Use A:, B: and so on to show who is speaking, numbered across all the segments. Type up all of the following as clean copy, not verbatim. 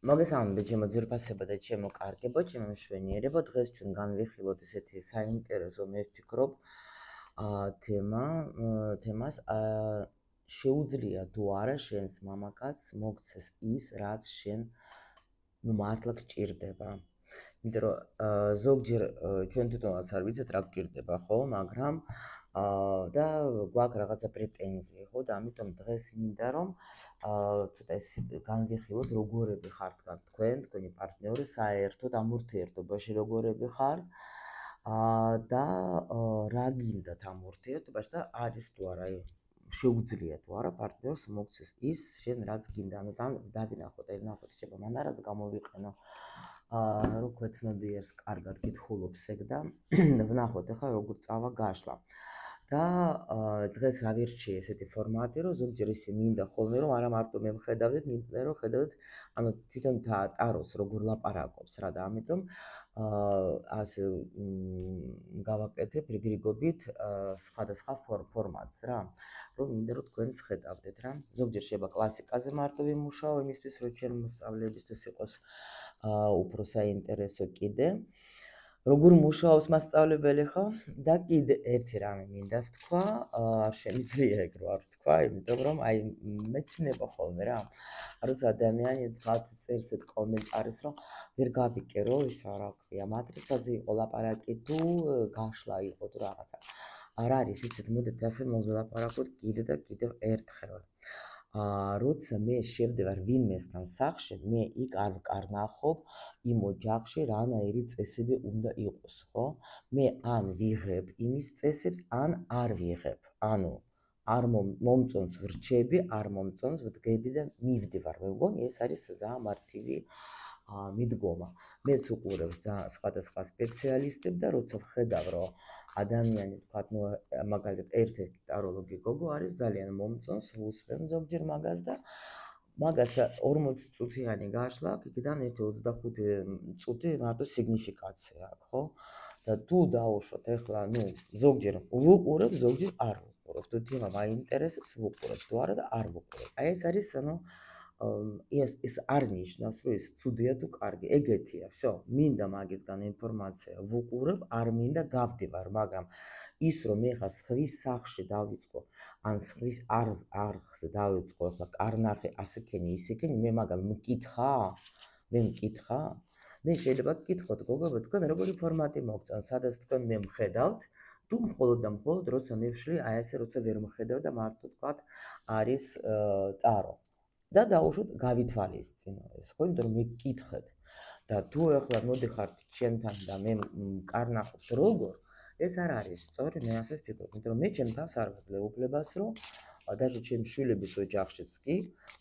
A: მოგესალმებით ჩემო ძვირფასებო და ჩემო კარგებო, ჩემო მშვენიერებო. დღეს ჩვენ განვიხილოთ ესეთი საინტერესო, მე ვფიქრობ, თემას შეუძლია თუ არა შენს მამაკაცს მოგცეს ის, რაც შენ მართლა გჭირდება. იმიტომ რომ ზოგჯერ ჩვენ თვითონაც არ ვიცით რა გჭირდება, ხო, მაგრამ და გვაქვს რაღაცა პრეტენზია, ხო, და ამიტომ დღეს მინდა რომ ცოტა ეს განვიხილოთ როგორები ხართ თქვენ, თქვენი პარტნიორი საერთოდ ამ ურთიერთობაში როგორები ხართ და რა გინდათ ამ ურთიერთობაში და არის თუ არა შეუძლია თუ არა პარტნიორს მოგცეს ის შენ რაც გინდა. ანუ დავინახოთ, ვნახოთ შეიძლება მან რაც გამოვიყენო რო ქვეცნობიერს კარგად კითხულობს ეგ და ვნახოთ ახლა როგორ წავა გაშლა. და დღეს ავირჩიე ესეთი ფორმატი, რომ ზოგჯერ ისე მინდა ხოლმე რომ არა მარტო მე მხედავდეთ, მინდა რომ ხედავდეთ, ანუ თვითონ ტაროს როგორ ლაპარაკობს რა და ამიტომ ასე გავაკეთებ რიგრიგობით სხვადასხვა ფორმატს რა, რომ მინდა რომ თქვენს ხედავდეთ რა. ზოგჯერ შეიძლება კლასიკაზე მარტო ვიმუშაო იმისთვის, რომ ჩემი მოსწავლეებისთვის იყოს უფრო საინტერესო კიდე. როგორ მუშაობს მასწავლებელი ხო? და კიდე ერთი რამე მინდა ვთქვა, არ შემიძლია ეგ რო არ ვთქვა, იმიტომ რომ აი მეცნობა ხოლმე რა. როცა ადამიანი თქვათ წერს ერთ კომენტარს, რომ ვერ გავიკერო ისა რა ქვია, მატრიცაზე იყო ლაპარაკი თუ გაშლა იყო თუ რაღაცა. არ არის, იცით, მოდით ასე მოველაპარაკოთ კიდე და კიდევ ერთხელ. როცა მე შევდივარ ვინმესთან სახლში, მე იქ არ ნახობ იმ ოჯახში რანაირი წესები უნდა იყოს, ხო? მე ან ვიღებ იმის წესებს, ან არ ვიღებ. ანუ არ მომწონს ვრჩები, არ მომწონს ვდგები და მივდივარ. მე მგონი ეს არის ძალიან მარტივი მიდგომა. მეც უყურებს ძალიან სხვადასხვა სპეციალისტებს და როცა ვხედავ, რომ ადამიანი თქვათ, ნუ მაგალითად ერთ-ერთი ტაროლოგი გოგო არის, ძალიან მომწონს, ვუსმენ ზოგჯერ მაგას და მაგას 40 წუთიანი გაშლა, იქიდან 1-25 წუთი მარტო სიგნიფიკაცია აქვს, ხო? და თუ დაუშვათ ახლა, ნუ ზოგჯერ ვუყურებ, ზოგჯერ არ ვუყურებ. თუ თემა მაინტერესებს, ვუყურებ, თუ არა და არ ვუყურებ. აი ეს არის, ანუ ეს არ ნიშნავს, რომ ეს ცუდია თუ კარგი, ეგეთია, всё, მინდა მაგისგან ინფორმაცია ვუყურებ, არ მინდა გავდივარ, მაგრამ ის რომ მე ხა სხვის სახლში დავიწყო, ან სხვის არხზე დავიწყო, ახლა კარნახი ასექენი, ისექენი, მე მაგალ მკითხა? მე მკითხა? მე შეიძლება გკითხოთ, გოგო, თქვენ როგორი ფორმატი მოგწონს, სადაც თქვენ მე მხედავთ, თუ მხოლოდ და მხოლოდ როცა მე ვშლი, აი ესე როცა ვერ მხედავ და მარტო თქვათ არის ტარო. და დაუშვოთ გავითვალისწინო ეს, ხო, იმიტომ რომ მე გკითხეთ და თუ ახლა მოდიხართ ჩემთან და მე კარნახობს როგორ, ეს არ არის სწორი, მე ასე ვფიქრობ, იმიტომ რომ მე ჩემ თავს არ ვაძლევ უფლებას, რომ даже ჩემ შვილების ოჯახშიც კი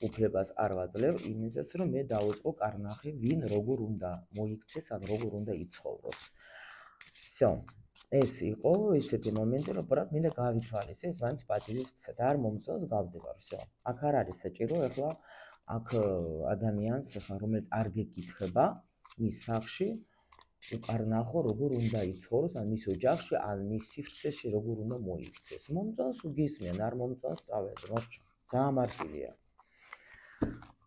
A: უფლებას არ ვაძლევ იმისას, რომ მე დავიწყო კარნახი, ვინ როგორ უნდა მოიქცეს, ან როგორ უნდა იცხოვროს. всё. ეს იყო ესეთი მომენტი, რომ ბრატ მინდა გავითვალისწინოთ, მაინც პატივი ვცე და არ მომწონს გავდივარ, всё. აქ არ არის საჭირო ახლა აქ ადამიანს, ახლა რომელიც არ გეკითხება მის სახლში, უკარნახო როგორ უნდა იცხოვროს, ან მის ოჯახში, ან მის სივრცეში როგორ უნდა მოიქცეს. მომწონს უგისმიან, არ მომწონს წავედი, მოსჩა. ძალიან მარტივია.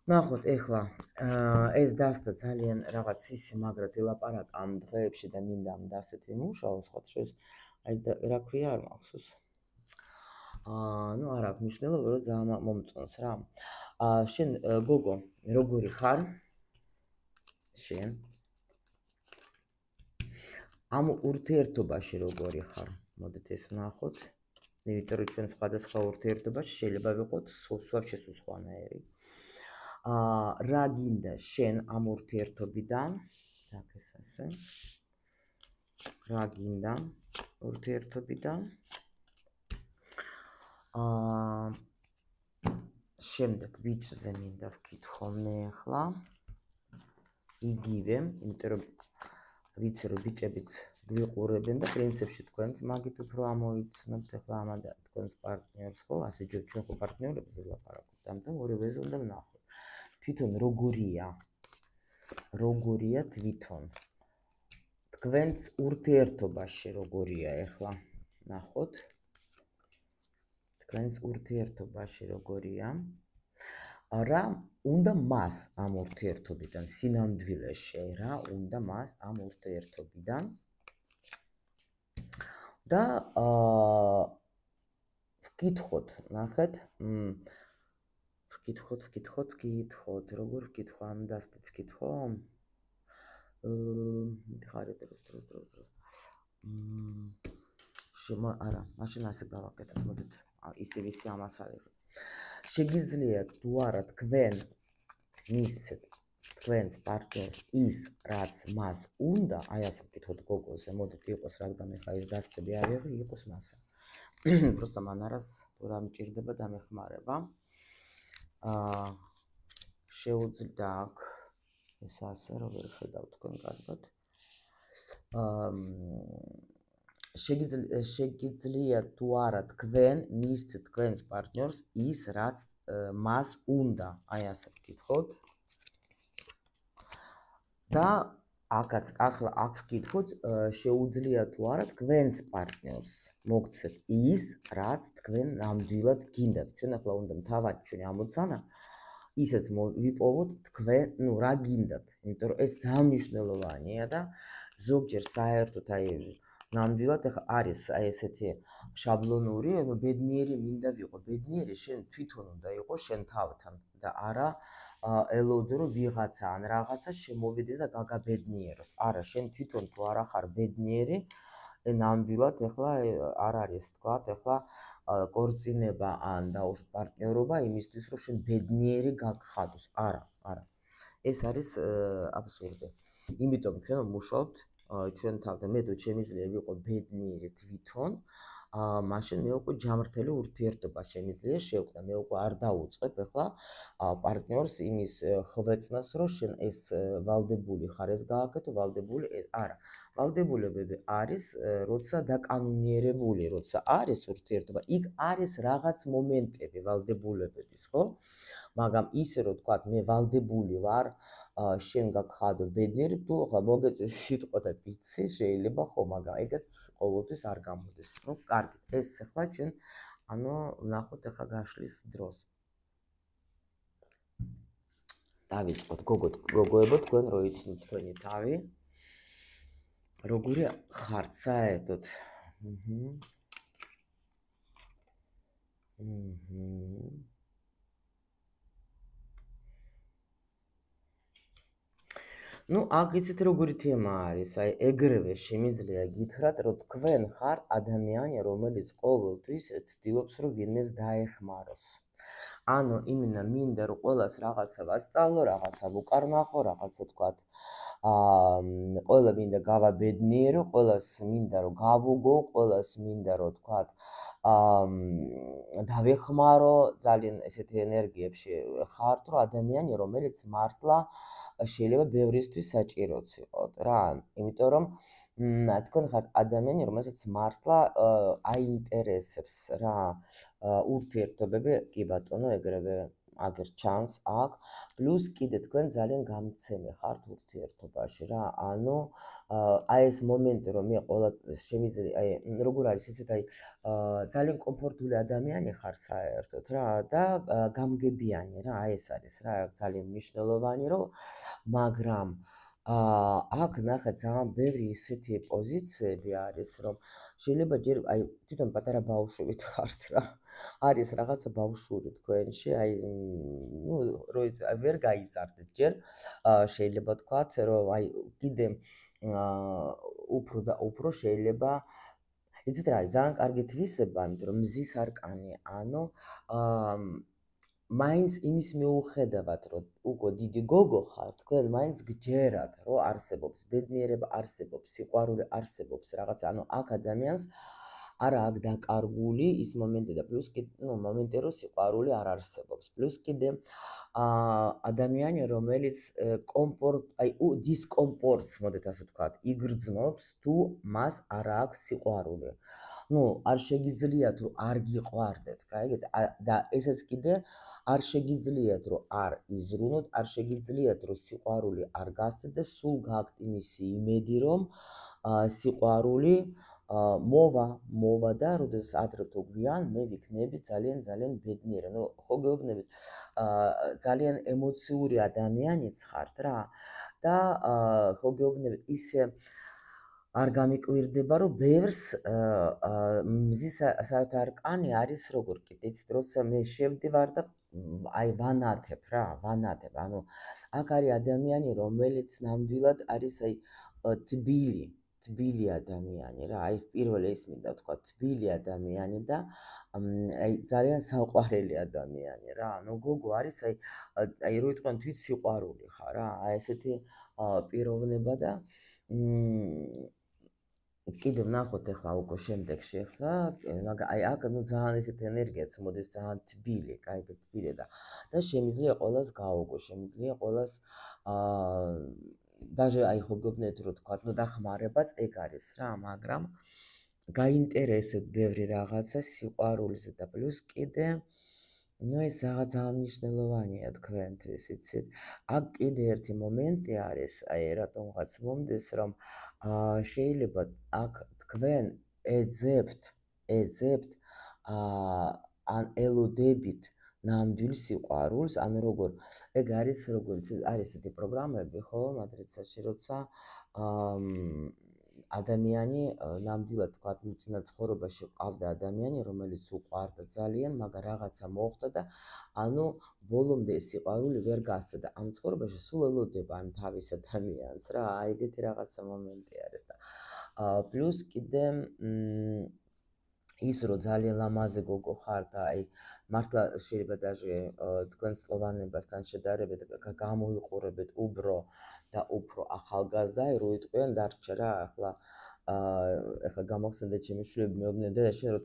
A: ნახოთ ეხლა ეს დასტა ძალიან რაღაც ისე მაგრად ელაპარაკა ამ დღეებში და მინდა ამ დასეთ ვიმუშაოს, ხო შეს აი რა ქვია არ მახსოვს. ნუ არ აქვს მნიშვნელობა, რომ ძალიან მომწონს რა. შენ გოგო, როგორი ხარ? შენ ამ ურთიერთობაში როგორი ხარ? მოდით ეს ვნახოთ. იმიტომ რომ ჩვენ სხვადასხვა ურთიერთობაში შეიძლება ვიყოთ სულ სხვანაირი. რა გინდა შენ ამ ურთიერთობიდან? так ეს ასე. რა გინდა ურთიერთობიდან? შემდეგ ბიჭზე მინდა ვკითხო მე ახლა. იგივე, იმიტომ რომ ვიცი რომ ბიჭებიც გვიყურებენ და პრინციპში თქვენც მაგით უფრო ამოიცნობთ ახლა ამადა თქვენს პარტნიორს, ხო? ასე ჯერ ჩვენ ხო პარტნიორებზე ვლაპარაკობთ, ამიტომ ორივეზე უნდა ვნახოთ. თვითონ როგორია თვითონ თქვენს ურთიერთობაში როგორია ახლა ნახოთ თქვენს ურთიერთობაში როგორია რა უნდა მას ამ ურთიერთობიდან სინამდვილეში რა უნდა მას ამ ურთიერთობიდან და ვკითხოთ, ნახეთ, ვკითხოთ, როგორ ვკითხო, ამ დასტით ვკითხო. მითხარით დროს. არა, მაშინ ასე გავაკეთოთ, მოდით, ისე ამას არის. შეგიძლიათ თუ არა თქვენ მისცეთ თქვენს პარტნიორს ის, რაც მას უნდა, აი ასე ვკითხოთ გოგოზე, მოდით იყოს რადგან ეხა ეს დასტები არ იყოს მასა. просто მანარას თუ რა მჭირდება დამეხმარება. შეუძლია აქ ეს ასე რომ ვერ ხედავთ თქვენ კარგად. შეგიძლიათ თუ არა თქვენ მისცეთ თქვენს პარტნიორს ის, რაც მას უნდა, აი ასე ვკითხოთ. და ახლა აქ ვკითხოთ, შეუძლია თუ არა თქვენს პარტნიორს მოგცეთ ის, რაც თქვენ ნამდვილად გინდათ. ჩვენ ახლა უნდა თავად ჩვენი ამოცანა ისეც ვიპოვოთ თქვენ, რა გინდათ. იმიტომ რომ ეს ძალიან მნიშვნელოვანია და ზოგჯერ საერთოდ აი ნამდვილად არის აი ესეთი შაბლონური, ბედნიერი მინდა ვიყო. ბედნიერი შენ თვითონ უნდა იყოს შენ თავთან და არა ელოდე რომ ვიღაცა ან რაღაცა შემოვიდეს და გაგაბედნიეროს. არა, შენ თვითონ თუ არა ხარ ბედნიერი, ნამდვილად ეხლა არ არის თქვათ, ეხლა კორწინება ან დაუშვათ პარტნიორობა იმისთვის რომ შენ ბედნიერი გაგხადოს. არა. ეს არის აბსურდი. იმიტომ ჩვენ ვმუშაობთ ჩვენ თავთან, მე თუ შემიძლია ვიყო ბედნიერი თვითონ, მაშინ მე უკვე ჯამრთელი ურთიერთობა შემიძლია შევქმნა. მე უკვე არ დაუწყებ ეხლა პარტნიორს იმის ხვეწნას, რომ შენ ეს ვალდებული ხარ, ეს გააკეთო, ვალდებული არა. ვალდებულებები არის, როცა დაკანონიერებული, როცა არის ურთიერთობა, იქ არის რაღაც მომენტები ვალდებულებების, ხო? მაგრამ ისე რომ თქვა, მე ვალდებული ვარ, შენ გაგხადო ბედნიერი, თუ ხა მოგეწეს სიტყვა პიცი, შეიძლება ხო, მაგრამ ეგეც ყოველთვის არ გამოდის. ნუ, კარგი, ეს ახლა ჩვენ ვნახოთ ახლა გაშლის დროს. დავიწყოთ, გოგოებო, თქვენ რო იცნით თქვენი თავი, როგორი ხართ საერთოდ? ნუ, აქ იცით როგორი თემა არის, აი ეგრევე შემიძლია გითხრათ, რომ თქვენ ხართ ადამიანი, რომელიც ყოველთვის ცდილობს, რომ ვინმეს დაეხმაროს. ანუ იმენა მინდა რომ ყველას რაღაცა ვასწავლო, რაღაცა ვუკარნახო, რაღაცა თქვათ, ყველა მინდა გავაბედნიერო, ყველას მინდა რომ გავუგო, ყველას მინდა რომ თქვათ, დავეხმარო, ძალიან ესეთი ენერგიებში ხართ, რომ ადამიანი, რომელიც მართლა შეიძლება ბევრისთვის საჭიროც იყოთ რა, იმიტომ რომ თქვენ ხართ ადამიანი, რომელსაც მართლა აინტერესებს რა ურთიერთობები, კი ბატონო, ეგრევე აგერ ჩანს აქ, პლუს კიდე თქვენ ძალიან გამცემი ხართ ურთიერთობაში რა, ანუ აი ეს მომენტი, რომ მე ყველაფერს შემიძლია, აი როგორ არის ესეთ აი ძალიან კომფორტული ადამიანი ხარ საერთოდ რა და გამგებიანი რა, აი ეს არის რა, ძალიან მნიშვნელოვანი რომ მაგრამ აქ ნახეთ ძალიან ბევრი ისეთი პოზიციები არის, რომ შეიძლება ჯერ აი თვითონ პატარა ბავშვით ხართ რა. არის რაღაცა ბავშვური თქვენში, აი ნუ ვერ გაიზარდეთ ჯერ. შეიძლება თქვათ, რომ აი კიდე უფრო და უფრო შეიძლება იცით რა არის, ძალიან კარგი თვისება, იმიტომ რომ მზის არკანი, ანუ მაინც იმის მიუხედავად, რომ უკვე დიდი გოგო ხარ, თქვენ მაინც გჯერათ, რომ არსებობს ბედნიერება, არსებობს სიყვარული, არსებობს რაღაცა, ანუ აქ ადამიანს არა აქ დაკარგული ის მომენტი და პლუს კიდე, მომენტი რომ სიყვარული არ არსებობს. პლუს კიდე ადამიანი, რომელიც დისკომფორტს, მოდით ასე ვთქვათ, იგრძნობს, თუ მას არ აქვს სიყვარული. არ შეგიძლიათ რომ არ გიყვარდეთ, გაიგეთ? და ესეც კიდე არ შეგიძლიათ რომ არ იზრუნოთ, არ შეგიძლიათ რომ სიყვარული არ გასცეთ და სულ გააქვთ იმისი იმედი, რომ სიყვარული მოვა და როდესაც ადრე თუ გვიან მე ვიქნები ძალიან ბედნიერი. ნუ ხო გეუბნებით ძალიან ემოციური ადამიანიც ხართ რა და ხო გეუბნებით ისე არ გამიკვირდება რომ ბევრს მზის საერთოდ არკანი არის როგორ კიდე იცით როცა მე შევდივარ და აი ვანათებ ანუ აქ არის ადამიანი რომელიც ნამდვილად არის აი თბილი ადამიანი რა აი პირველი ეს მინდა თქვა თბილი ადამიანი და აი ძალიან საყვარელი ადამიანი რა ანუ გოგო არის აი რო იტყვიან თვით სიყვარული ხარ რა აი ესეთი პიროვნება და კიდევ ნახოთ ახლა უკვე შემდეგში ახლა მაგრამ აი აქ ნუ ძალიან ესეთ ენერგიაც მოდის ძალიან თბილი, კაი თბილი და შემიძლია ყველას გაუგო, შემიძლია ყველას даже აი ხო გეუბნებით რომ თქვა ნუ დახმარებას ეგ არის რა, მაგრამ გაინტერესებთ ბევრი რაღაცა სიყვარულზე და პლუს კიდე ნუ ეს რაღაც ძალიან მნიშვნელოვანია თქვენთვის, იცით? აქ კიდე ერთი მომენტი არის, აი რატომღაც მომდის, რომ შეიძლება აქ თქვენ ეძებთ ან ელოდებით ნამდვილ სიყვარულს, ანუ როგორ ეგ არის როგორც არის ესეთი პროგრამები, ხო, მატრიცაში, როცა ადამიანი ნამდვილად თქვა წინა ცხოვრებაში ყავდა ადამიანი რომელიც უყვარდა ძალიან მაგრამ რაღაცა მოხდა და ანუ ბოლომდე ეს სიყვარული ვერ გასცა და ამ ცხოვრებაში სულ ელოდება ან თავის ადამიანს რა აი ეგეთი რაღაცა მომენტი არის და პლუს კიდე ის რომ ძალიან ლამაზი გოგო ხარ და აი მართლა შეიძლება даже თქვენ სლოვანებასთან შედარებით გამოიყურებით უბრო და უფრო ახალგაზრდა რო იტყვიან დარჩა რა ახლა გამახსენდა ჩემი შვილები მეუბნებიან და შენ რო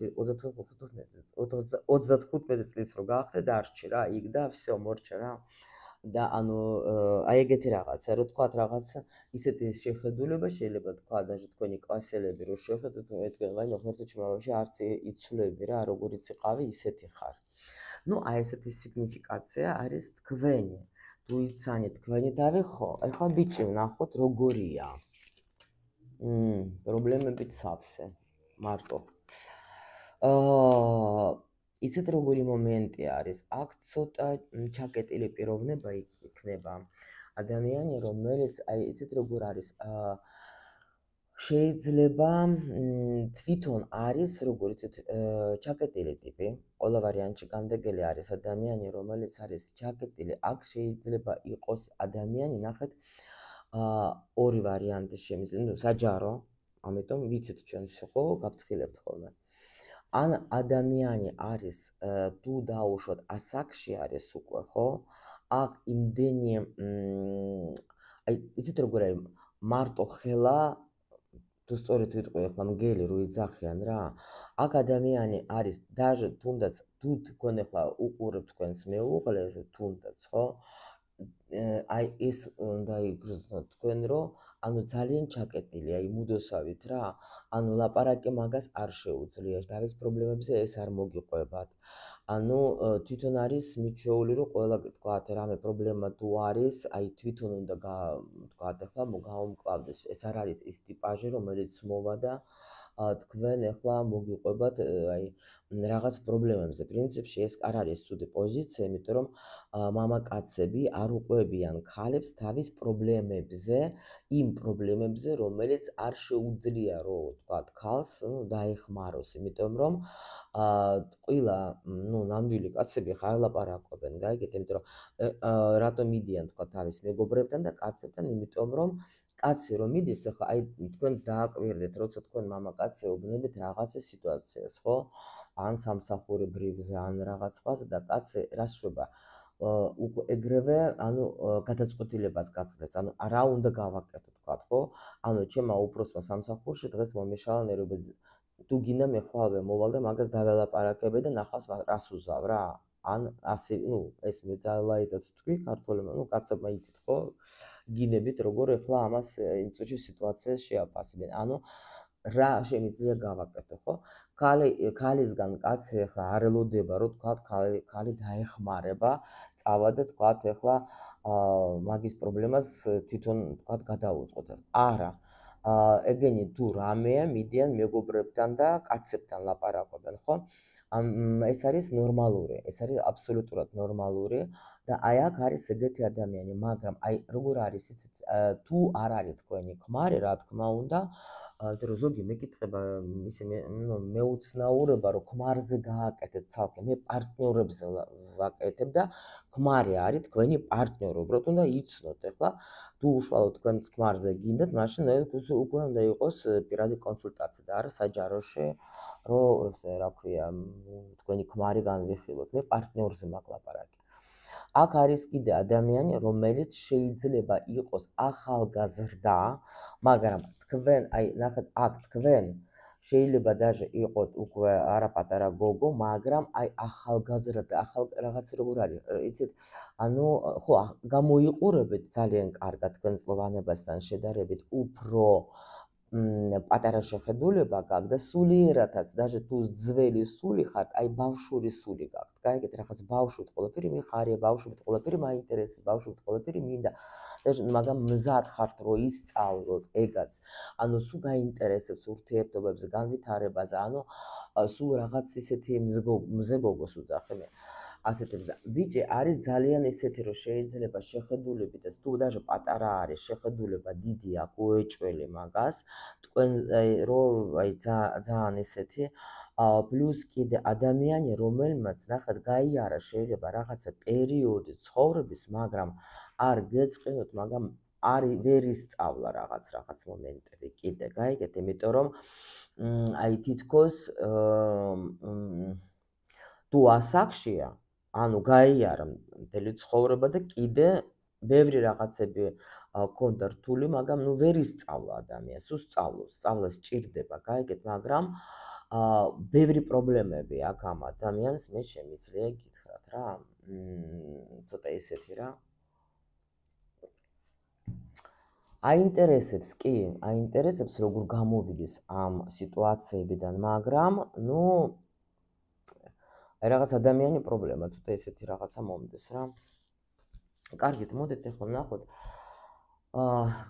A: 35 წლის რო გაახდე დარჩი რა იქ და всё მორჩა რა და ანუ აი ეგეთი რაღაცა რო თქვათ რაღაცა ისეთი შეხედულება შეიძლება თქვა даже თქვენი კლასელები რო შეხედოთ მეთქენ ვაიმე ღმერთო ჩემავში არც იცვლები რა როგორიც იყავი ისეთი ხარ ну აი ესეთი სიგნიფიკაცია არის თქვენი თუ იცანით თქვენი თავი ხო ეხლა ბიჭი ვნახოთ როგორია პრობლემებით სავსე მარტო იცით როგორი მომენტი არის აქ ცოტა ჩაკეტილი პიროვნება იქნება ადამიანი რომელიც აი იცით როგორ არის შეიძლება თვითონ არის როგორც ჩაკეტილი ტიპი ყველა ვარიანტში განდეგელი არის ადამიანი რომელიც არის ჩაკეტილი აქ შეიძლება იყოს ადამიანი ნახეთ ორი ვარიანტი შემიძლია საჯარო ამიტომ ვიცით ჩვენ ხო გავცხილებთ ხოლმე ან ადამიანი არის თუ დაუშვათ ასაკში არის უკვე ხო აქ იმდენი აი იცით როგორ არის მარტო ხელა თუ სწორედ ვიტყვი ახლა მგელი რო იძახიან რა აქ ადამიანი არის даже თუნდაც თუ თქვენ ახლა უყურებთ თქვენს მეუღლეს თუნდაც ხო აი ეს უნდა იგრძნოთ თქვენ რომ ანუ ძალიან ჩაკეტილი აი მუდოსავით რა ანუ ლაპარაკი მაგას არ შეუძლია დავის პრობლემებზე ეს არ მოგიყვებათ ანუ თვითონ არის მიჩვეული რომ ყველა თქვათ რამე პრობლემა თუ არის აი თვითონ უნდა თქვათ ახლა გაუმკლავდეს ეს არ არის ის ტიპაჟი რომელიც მოვა და თქვენ ახლა მოგიყვებათ აი რაღაც პრობლემებზე პრინციპში ეს არ არის ცუდი პოზიცია იმიტომ რომ მამაკაცები არ უყვებიან ქალებს თავის პრობლემებზე იმ პრობლემებზე რომელიც არ შეუძლია რომ თქვათ ქალს დაეხმაროს იმიტომ რომ ყველა ნამდვილი კაცები ხარ ლაპარაკობენ გაიგეთ იმიტომ რომ რატომ მიდიან თქვათ თავის მეგობრებთან და კაცებთან იმიტომ რომ კაცი რომ მიდის ახლა აი თქვენს დააკვირდეთ როცა თქვენ მამაკაცი ეუბნებით რაღაცა სიტუაციას ხო ან სამსახურებრივზე ან რაღაც სხვაზე და კაცი რას შვება უკვე ეგრევე ანუ გადაწყვეტილებას გასცეს ანუ რა უნდა გავაკეთო თქვათ ხო ანუ ჩემმა უფროსმა სამსახურში დღეს მომიშალა ნერვები თუ გინდა მე ხვალ მოვალ და მაგას დაველაპარაკებე და ნახავს რას უზავ რა ან ასე ეს მე ძალაიდად თქვი ქართულებმა კაცებმა იცით ხო გინებით როგორ ახლა ამას იმ წუთში სიტუაციას შეაფასებენ ანუ რა შემიძლია გავაკეთო ხო ქალისგან კაცი ახლა არ ელოდება რომ თქვათ ქალი დაეხმარება წავა და თქვათ ახლა მაგის პრობლემას თვითონ თქვათ გადაუწყოთ არა ეგენი თუ რამეა, მიდიან მეგობრებთან და კაცებთან ლაპარაკობენ, ხო? ეს არის ნორმალური, ეს არის აბსოლუტურად ნორმალური და აი აქ არის ეგეთი ადამიანი, მაგრამ აი როგორ არის იცით, თუ არ არის თქვენი ქმარი, რა თქმა უნდა, რომ ზოგი მეკითხება ისე მეუცნაურება, რომ ქმარზე გააკეთეთ ცალკე, მე პარტნიორებზე ვაკეთებ და ქმარი არის თქვენი პარტნიორი, უბრალოდ უნდა იცნოთ, ეხლა თუ უშუალოდ თქვენს ქმარზე გინდათ, მაშინ უკვე უნდა იყოს პირადი კონსულტაცია და არა საჯაროში, რომ ესე რა ქვია, თქვენი ქმარი განვიხილოთ, მე პარტნიორზე მაქვს ლაპარაკი. აქ არის კიდე ადამიანი, რომელიც შეიძლება იყოს ახალგაზრდა, მაგრამ თქვენ, აი ნახეთ, აქ თქვენ შეიძლება даже იყოთ უკვე არა პატარა გოგო, მაგრამ აი ახალგაზრდა, რაღაც როგორ არის, იცით, ანუ ხო, გამოიყურებით ძალიან კარგად თქვენ წლოვანებასთან შედარებით, უფრო პატარა შეხედულება გაქვთ და სულიერადაც, даже თუ ძველი სული ხართ, აი ბავშვური სული გაქვთ. გაიგეთ, რაღაც ბავშვით ყველაფერი მიხარია, ბავშვით ყველაფერი მაინტერესებს, ბავშვით ყველაფერი მინდა. მაგრამ მზად ხართ, რომ ისწავლოთ ეგაც. ანუ სულ გაინტერესებს ურთიერთობებზე, განვითარებაზე, ანუ სულ რაღაც ისეთი მზე გოგოს ვუძახე მე. ასეთებს და ბიჭი არის ძალიან ისეთი, რომ შეიძლება შეხედულებით, თუ даже პატარა არის, შეხედულება დიდი აქვს, უეჭველი მაგას. თქვენ რომ აი ძალიან ესეთი პლუს კიდე ადამიანი, რომელმაც ნახეთ გაიარა შეიძლება რაღაცა პერიოდი ცხოვრების, მაგრამ არ გეწყინოთ, მაგრამ ვერ ისწავლა რაღაც მომენტები კიდე, გაიგეთ, იმიტომ რომ აი თითქოს თუ ასაკშია, ანუ გაიარა მთელი ცხოვრება და კიდე ბევრი რაღაცები ქონდა რთული, მაგრამ ვერ ისწავლა ადამიანს, უსწავლოს, სწავლა სჭირდება, გაიგეთ, მაგრამ ბევრი პრობლემები აქვს ამ ადამიანს, მე შემიძლია გითხრათ რა, ცოტა ისეთი რა. აინტერესებს როგორ გამოვიდეს ამ სიტუაციებიდან, მაგრამ რაღაც ადამიანი პრობლემა, ცოტა ისეთი რაღაცა მომდეს რა. კარგით, მოდით ახლა ვნახოთ.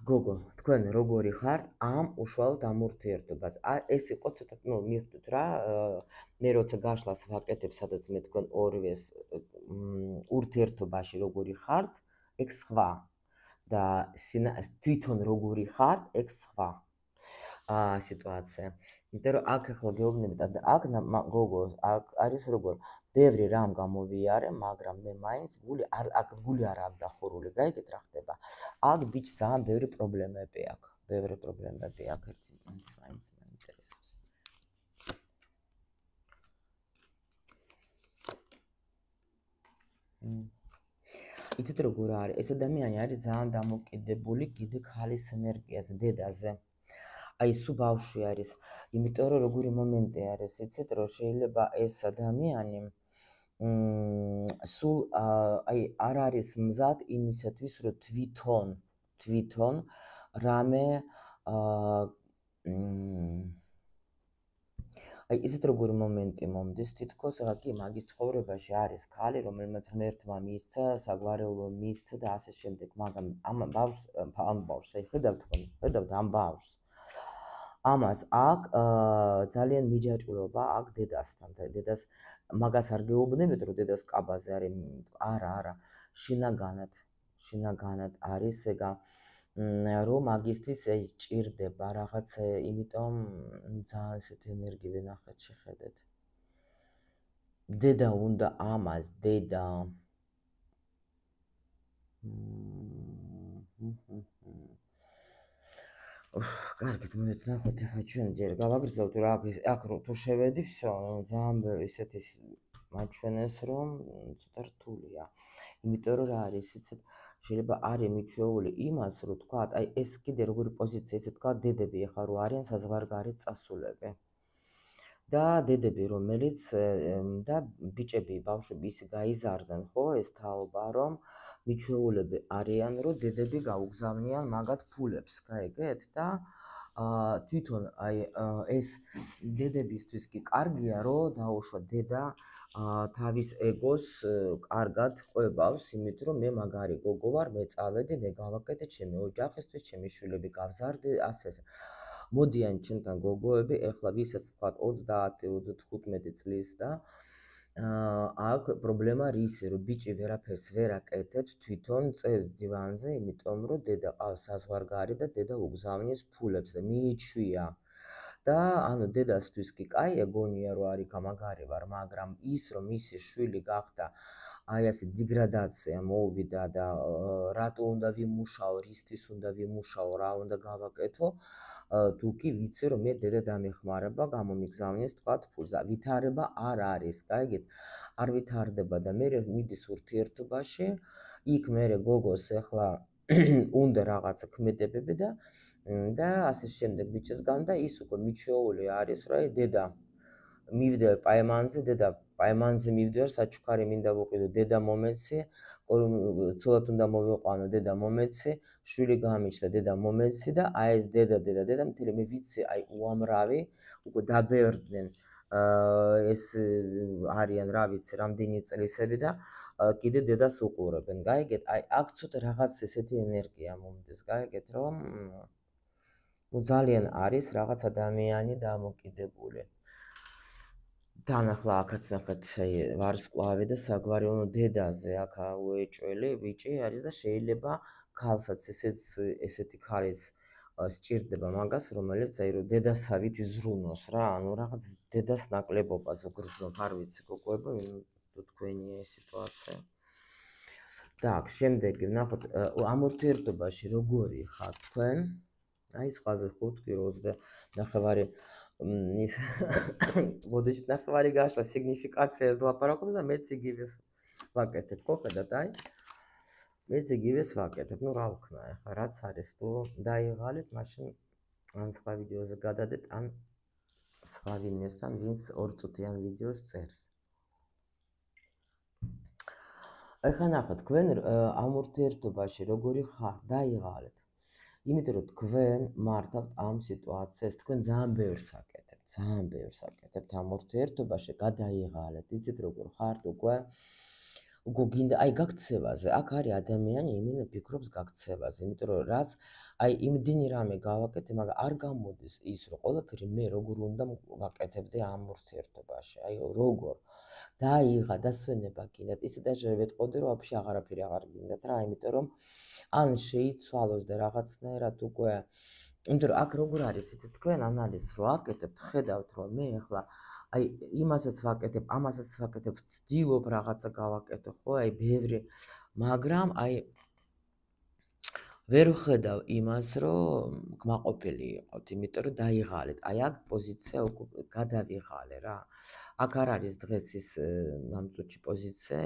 A: გოგო, თქვენ როგორი ხართ ამ უშუალოდ ამ ურთიერთობას? ეს იყო ცოტა, მივხვდით რა, მე როცა გაშლას ვაკეთებ, სადაც მე თქვენ ორივეს ურთიერთობაში როგორი ხართ, ეგ სხვა. და თვითონ როგორი ხართ, ეგ სხვა სიტუაცია. იმიტომ რომ აქ ახლა გეუბნებით, აქ გოგო, აქ არის როგორ, ბევრი რამ გამოვიარე, მაგრამ მე მაინც გული არ აქვს დახურული, გაიგეთ რა ხდება. აქ ბიჭს ძალიან ბევრი პრობლემები აქვს, ერთი მაინც მაინტერესებს. იცით როგორ არის, ეს ადამიანი არის ძალიან დამოკიდებული კიდე ქალის ენერგიაზე, დედაზე. აი სულ ბავშვი არის, იმიტომ რომ როგორი მომენტი არის, იცით რომ შეიძლება ეს ადამიანი სულ აი არ არის მზად იმისათვის, რომ თვითონ რამე აი ისეთ როგორი მომენტი მომდის, თითქოს კი მაგის ცხოვრებაში არის ქალი, რომელმაც ღმერთმა მისცა, საგვარეულო მისცა და ასე შემდეგ, მაგრამ ამ ბავშვს აი ხედავთ ამ ბავშვს. ამას აქ ძალიან მიჯაჭვულობა აქ დედასთან და დედას მაგას არ გეუბნებით, რომ დედას კაბაზე არის, არა, შინაგანად არის ეგა, რომ მაგისტრის ეს ჭირდება რაღაცა, იმიტომ ძალიან ესეთი ენერგიები ნახეთ, შეხედეთ. დედა უნდა ამას, დედა. კარგით, მოდით ნახოთ ახლა ჩვენ ჯერ გავაგრძელოთ რა აქ თუ შევედი, всё, ძალიან ისეთი მაჩვენეს, რომ ცოტა რთულია. იმიტომ რომ რა არის, იცით, შეიძლება არის მიჩვეული იმას, რომ თქვა, აი ეს კიდე როგორი პოზიცია, იცით, თქვა, დედები ახლა რო არიან საზღვარგარეთ წასულები. და დედები, რომელიც და ბიჭები, ბავშვები ისე გაიზარდნენ, ხო, ეს თაობა, რომ მიჩვეულები არიან, რომ დედები გაუგზავნიან მაგათ ფულებს, გაიგეთ? და თვითონ აი ეს დედებისთვის კი კარგია, რომ დაუშვა დედა თავის ეგოს კარგად ყვებავს, იმიტომ რომ მე მაგარი გოგო ვარ, მე წავედი, მე გავაკეთე ჩემი ოჯახისთვის, ჩემი შვილები გავზარდე, ასე. მოდიან ჩემთან გოგოები, ეხლა ვისაც თქვა 30-35 წლის და აქ პრობლემა რისი, რომ ბიჭი ვერაფერს ვერ აკეთებს, თვითონ წევს დივანზე, იმიტომ რომ დედა ყავს საზღვარგარი და დედა უგზავნეს ფულებს და მიიჩვია. და ანუ დედასთვის კი კაი ეგონია რომ არის გამაგარი ვარ, მაგრამ ის რომ მისი შვილი გახდა აი ასე დეგრადაცია მოვიდა და რატო უნდა ვიმუშაო, რისთვის უნდა ვიმუშაო, რა უნდა გავაკეთო, თუ კი ვიცი რომ მე დედა დამეხმარება, გამომიგზავნეს თქვათ ფულს. ვითარება არ არის, გაიგეთ? არ ვითარდება და მე მიდის ურთიერთობაში, იქ მე გოგოს ეხლა უნდა რაღაცა ქმედებები და ასე შემდეგ ბიჭისგან და ის უკვე მიჩვეული არის, რომ აი დედა მივდივარ პაემანზე, დედა პაემანზე მივდივარ, საჩუქარი მინდა ვუყიდო, დედა მომეცი, ცოლად უნდა მოვიყვანო, დედა მომეცი, შვილი გამიჩნდა, დედა მომეცი და აი ეს დედა მთელი მე ვიცი, აი უამრავი უკვე დაბეორდნენ ეს არიან რა ვიცი, რამდენი წლისები და კიდე დედას უყურებენ, გაიგეთ? აი აქ ცოტა რაღაც ესეთი ენერგია მომდის, გაიგეთ, რომ ძალიან არის რაღაც ადამიანი დამოკიდებული. დანახლა აქაც ნახეთ ვარსკვლავი და საგვარი ono დედაზე აქ უეჭველი ბიჭი არის და შეიძლება ქალსაც ესეთი ქალიც სჭირდება მაგას, რომელიც აი რომ დედასავით იზრუნოს რა, ანუ რაღაც დედას ნაკლებობას უგრძნობ, არ ვიცი გოგოებო, თქვენი სიტუაცია. так, შემდეგი ვნახოთ ამ ურთიერთობაში როგორი ხართ თქვენ? აი სხვაზე ხო თქვი 29 ის მოდეში ნახევარი გაშლა სიგნიფიკაციას ლაპარაკობს და მეც იგივეს ვაკეთებ, ხო ხედავთ, აი მეც იგივეს ვაკეთებ, ну რა ვქნა ახლა, რაც არის, თუ დაიღალეთ, მაშინ ან სხვა ვიდეოზე გადადეთ, ან სხვა ვინმესთან, ვინც 2 წუთიან ვიდეოს წერს. ახლა ნახოთ, თქვენ ამ ურთიერთობაში როგორი ხარ, დაიღალეთ. იმიტომ რომ თქვენ მართავთ ამ სიტუაციას, თქვენ ძალიან ბევრს აკეთებთ ამ ურთიერთობაში, გადაიღალეთ, იცით როგორ ხართ უკვე გინდა აი გაქცევაზე, აქ არის ადამიანი, იმენა ფიქრობს გაქცევაზე, იმიტომ რომ რაც აი იმდენი რამე გავაკეთე, მაგრამ არ გამოდის ის, რომ ყველაფერი მე როგორ უნდა ვაკეთებდი ამ ურთიერთობაში, აი როგორ დაიღა დასვენება გინდათ, ისე დაჟე ვეტყოდი, რომ вообще აღარაფერი აღარ გინდათ რა, იმიტომ რომ ან შეიცვალოს და რაღაცნაირად უკვე, იმიტომ რომ აქ როგორ არის, იცით, თქვენ ანალიზს რო აკეთებთ, ხედავთ, რომ მე ახლა აი იმასაც ვაკეთებ, ამასაც ვაკეთებ, ვცდილობ რაღაცა გავაკეთო, ხო, აი ბევრი, მაგრამ აი ვერ ვხედავ იმას, რომ გმაყოფილი იყოთ, იმიტომ რომ დაიღალეთ. აი აქ პოზიცია უკვე გადავიღალე რა. აქ არ არის დღეს ის ამ წუთში პოზიცია,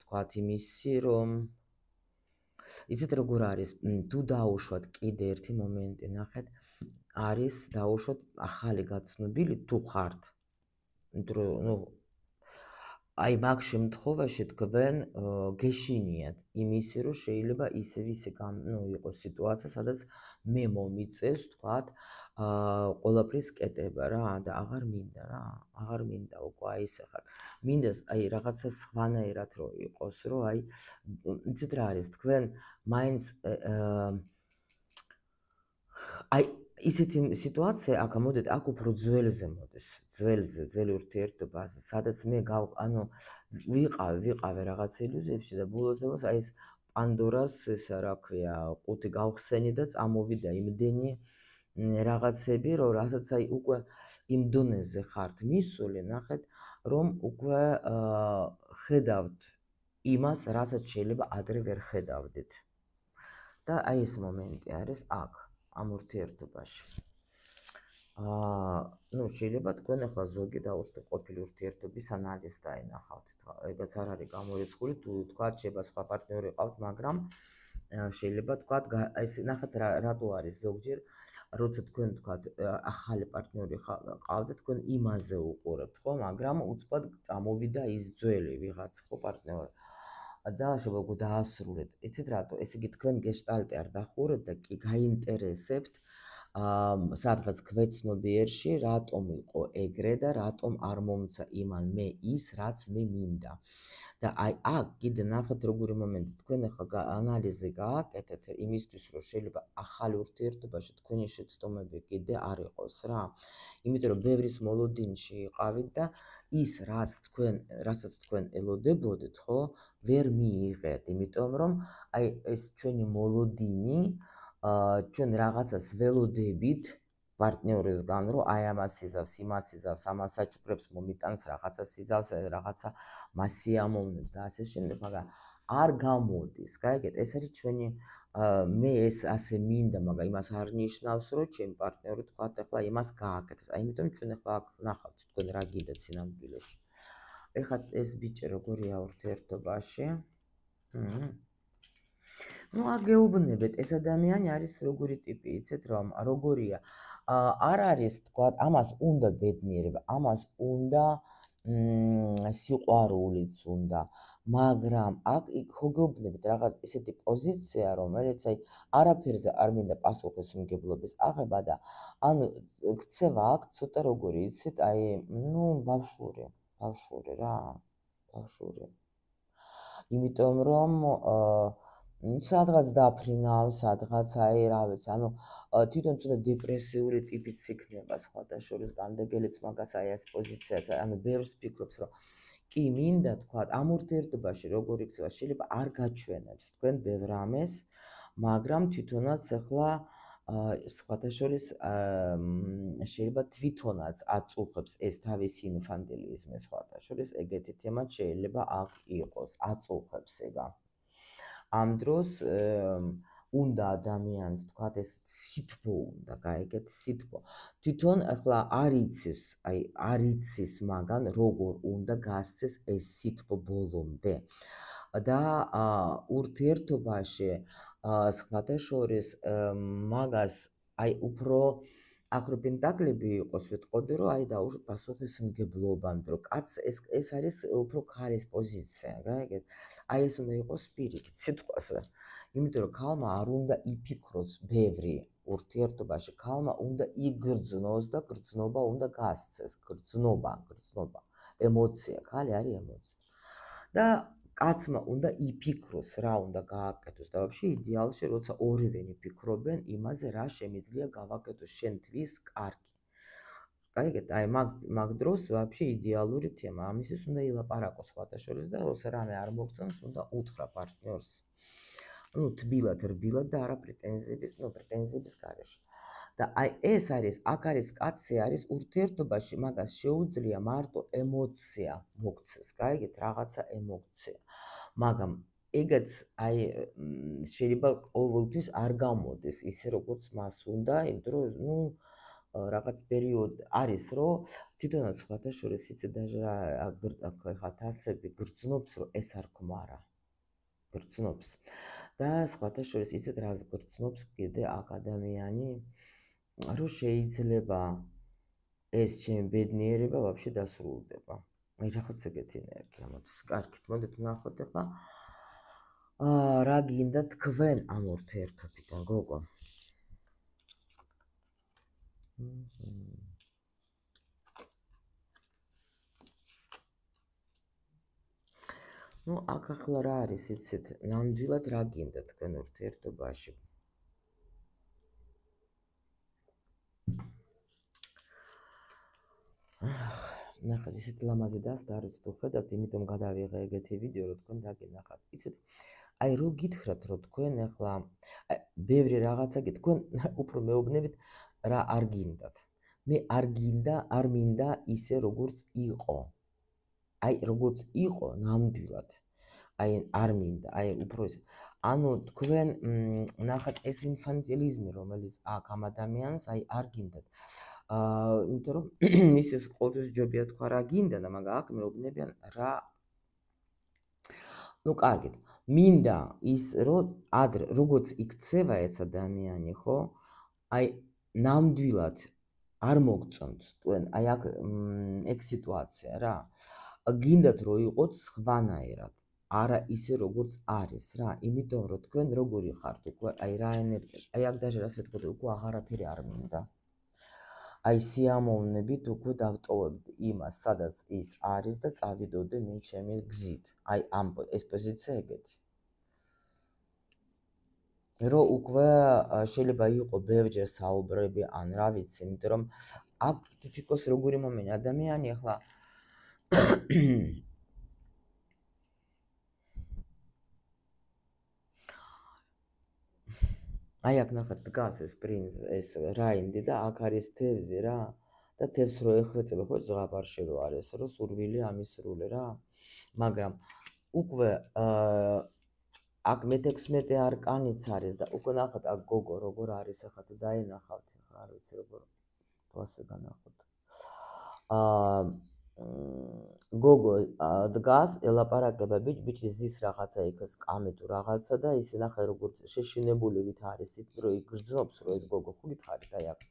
A: თქვათ იმისი, რომ იცით როგორ არის, თუ დაუშვათ კიდე ერთი მომენტი, ნახეთ, არის დაუშვათ ახალი გაცნობილი თუ ხართ. იმიტომ რომ, ну, აი მაგ შემთხვევაში თქვენ გეშინიათ იმისი, რომ შეიძლება ისე იყოს სიტუაცია, სადაც მე მომიწევს, თქვათ, ყველაფრის კეტება რა და აღარ მინდა რა, აღარ მინდა უკვე აი ესე ხარ. მინდა აი რაღაცა სხვანაირად რო იყოს, რომ აი იცით რა არის, თქვენ მაინც აი ისეთი სიტუაცია აქ მოდით, აქ უფრო ძველზე მოდის, ძველი ურთიერთობაზე, სადაც მე ანუ ვიყავე რაღაც ილუზიებში და ბოლოს აი ეს პანდორას ესა რა ქვია, ყუთი გავხსენი და წამოვიდა იმდენი რაღაცები, რომ რასაც აი უკვე იმ დონეზე ხართ მისული, ნახეთ, რომ უკვე ხედავთ იმას, რასაც შეიძლება ადრე ვერ ხედავდით. და აი ეს მომენტი არის აქ. ამ ურთიერთობაში. ну შეიძლება თქვენ ახლა ზოგი დაუშვათ ყოფილი ურთიერთობის ანალიზს დაინახავთ. ეგაც არ არის გამორიცხული, თუ თქვათ შეიძლება სხვა პარტნიორი ყავთ, მაგრამ შეიძლება თქვათ აი ეს ნახეთ რატო არის ზოგჯერ, როცა თქვენ თქვათ ახალი პარტნიორი ყავდეთ, თქვენ იმაზე უყურებთ, ხო, მაგრამ უცბად წამოვიდა ის ძველი ვიღაც ხო პარტნიორი. და შეიძლება დაასრულეთ. იცით რატო? ესე იგი თქვენ გეშტალტი არ დახურეთ და კი გაინტერესებთ სადღაც ქვეცნობიერში რატომ იყო ეგრე და რატომ არ მომცა იმან მე ის რაც მე მინდა. და აი აქ კიდე ნახეთ როგორი მომენტი, თქვენ ახლა ანალიზი გააკეთეთ იმისთვის რომ შეიძლება ახალი ურთიერთობაში თქვენი შეცდომები კიდე არ იყოს რა. იმიტომ რომ ბევრის მოლოდინში იყავით და ის რასაც თქვენ ელოდებოდეთ, ხო, ვერ მიიღეთ, იმიტომ რომ აი ეს ჩვენი მოლოდინი ჩვენ რაღაცას ველოდებით პარტნიორისგან, რომ აი ამას იზავს, იმას იზავს, ამას აჭუქრებს, მომიტანს, რაღაცას იზავს, რაღაცა მასი ამოვნებს და ასე შემდეგ, მაგრამ არ გამოდის, გაიგეთ? ეს არის ჩვენი მე ეს ასე მინდა, მაგრამ იმას არ ნიშნავს, რომ ჩემი პარტნიორი თქვათ ახლა იმას გააკეთებს. აი იმიტომ ჩვენ ახლა აქ ნახავთ თქვენ რა გინდათ სინამდვილეში. ეხლა ეს ბიჭი როგორია ურთიერთობაში? ну აგეუბნებით, ეს ადამიანი არის როგორი ტიპი, იცით რომ როგორია? არ არის თქვა, ამას უნდა ბედნიერება, ამას უნდა სიყვარულიც უნდა, მაგრამ აქ გეუბნებით რაღაც ესეთი პოზიცია, რომელიც აი არაფერზე არ მინდა პასუხისმგებლობის აღება და ანუ ქცევა აქ ცოტა როგორი, იცით, აი ну ბავშვური რა, ბავშვური. იმიტომ რომ სადღაც დაფრინავ, სადღაც აი რა ვიცი, ანუ თვითონ ცოტა დეპრესიული ტიპიც იქნება სხვადასხვა განდეგელიც მაგას აი ეს პოზიციაც, ანუ ბევრს ფიქრობს, რომ კი მინდა თქვა, ამ ურთიერთობაში როგორ იქცევა, შეიძლება არ გაჩვენებს თქვენ ბევრ ამეს, მაგრამ თვითონაც ახლა სხვადასხვა შეიძლება თვითონაც აწუხებს ეს თავისი ინფანტილიზმი სხვადასხვა ეგეთი თემა შეიძლება აქ იყოს, აწუხებს ეგა. ამ დროს უნდა ადამიანს თქვათ ეს სითბო უნდა გაიგეთ სითბო. თვითონ ახლა არ იცის მაგან როგორ უნდა გასცეს ეს სითბო ბოლომდე. და ურთიერთობაში სხვადასხვა მაგას აი უფრო აკროპენტაკლები იყოს ვეთყოდი რომ აი დაუშვათ პასუხისმგებლობა, რომ კაც ეს არის უფრო ქალის პოზიცია, გაიგეთ? აი ეს უნდა იყოს პირიქით სიტყვაზე. იმიტომ რომ ქალმა არ უნდა იფიქროს ბევრი ურთიერთობაში, ქალმა უნდა იგრძნოს და გრძნობა უნდა გასცეს, გრძნობა, ემოცია, ქალი არის ემოცია. და კაცმა უნდა იფიქროს რა უნდა გააკეთოს და ვაფშე იდეალში როცა ორივენი ფიქრობენ იმაზე რა შემიძლია გავაკეთოს შენთვის კარგი. გაიგეთ, აი მაგ დროს ვაფშე იდეალური თემა, ამისთვის უნდა ილაპარაკოს სხვადასხვა და როცა რამე არ მოგწონს, უნდა უთხრა პარტნიორს. ну თბილად, რბილად და არა პრეტენზიების გარეშე. და აი ეს არის, აქ არის კაცი არის ურთიერთობაში, მაგას შეუძლია მარტო ემოცია მოგცეს, გაიგეთ, რაღაცა ემოცია. მაგრამ ეგაც აი შეიძლება ყოველთვის არ გამოდის ისე როგორც მას უნდა, იმიტომ რომ ну რაღაც პერიოდი არის, რომ თვითონაც სხვადასხვა იცი და ხა თასები გრძნობს, რომ ეს არ ხმარა. გრძნობს. და სხვადასხვა იცით რას გრძნობს კიდე აქ ადამიანი, რომ შეიძლება ეს ჩემი ბედნიერება ვაფშე დასრულდება. აი რაღაც ეგეთი ენერგია მოდის. კარგით, მოდით ნახოთ ახლა რა გინდა თქვენ ამ ურთიერთობიდან, გოგო? ну აქ ახლა რა არის, იცით, ნამდვილად რა გინდა თქვენ ურთიერთობაში? ნახეთ, ისეთ ლამაზი დასდა არ ვიცი თუ ხედავთ, იმიტომ გადავიღე ეგეთი ვიდეო, რომ თქვენ დაგინახათ. იცით, აი რო გითხრათ, რომ თქვენ ახლა ბევრი რაღაცა თქვენ უფრო მეუბნებით რა არ გინდათ. მე არ მინდა ისე როგორც იყო. აი როგორც იყო ნამდვილად. აი არ მინდა, აი უფრო ისე. ანუ თქვენ ნახეთ ეს ინფანტილიზმი, რომელიც აქ ამ ადამიანს აი არ გინდათ. იმიტომ რომ ისეს ყოველთვის ჯობია თქვა რა გინდა და მაგრამ აქ მეუბნებიან რა ну კარგით, მინდა ის რომ ადრე როგორც იქცევა ეს ადამიანი, ხო? აი ნამდვილად არ მოგწონთ თქვენ, აი აქ ეგ სიტუაცია რა. გინდათ რომ იყოს სხვანაირად. არა ისე როგორც არის რა, იმიტომ რომ თქვენ როგორი ხართ უკვე, აი რა ენერგია, აი აქ დაჟე რას ვეთქოთ, უკვე აღარაფერი არ მინდა. აი სიამოვნებით უკვე დავტოვებდი იმას, სადაც ის არის და წავიდოდი მე ჩემი გზით. აი ამ ეს პოზიცია ეგეთი. რომ უკვე შეიძლება იყო ბევრჯერ საუბრები ან რა ვიცი, იმიტომ რომ აქ თითქოს როგორი მომენი ადამიანი ახლა აი აქ ნახეთ დგას ეს ეს რაინდი და აქ არის თევზი რა და თევზს რო ეხვეწებ ხო ზღაპარში რო არის რო სურვილი ამისრული რა მაგრამ უკვე აქ მე-16 არკანიც არის და უკვე ნახეთ აქ გოგო როგორ არის ახლა თუ დაენახავთ ახლა არ ვიცი როგორ თვასე განახოთ გოგო დგას ელაპარაკება ბიჭი ზის რაღაცა იქ სკამი თუ რაღაცა და ისე ნახე როგორც შეშინებული ვით არის ის რო იგრძნობს რო ეს გოგო ხო გითხარით აი აქ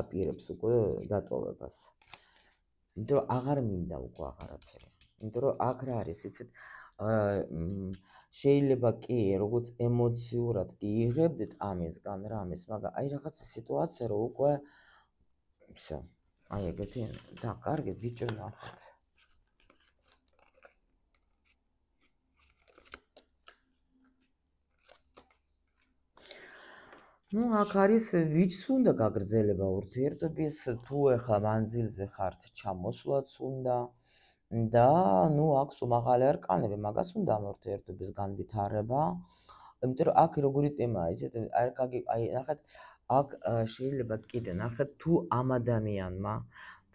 A: აპირებს უკვე დატოვებას იმიტომ რომ აღარ მინდა უკვე აღარაფერი იმიტომ რომ აქ რა არის იცით შეიძლება კი როგორც ემოციურად კი იღებდით ამისგან რამეს მაგრამ აი რაღაცა სიტუაცია რო უკვე всё აი ეგეთი და კარგი ბიჭო ნახეთ ну აქ არის ვიჩს უნდა გაგრძელება ურთიერთობის თუ ახლა მანძილზე ხართ ჩამოსვლაც უნდა და ну აქვს უმაღალი არკანები მაგას უნდა ამ ურთიერთობის განვითარება იმიტომ რომ აქ როგორი თემაა იცით აი ნახეთ აქ შეიძლება კიდე ნახეთ თუ ამ ადამიანმა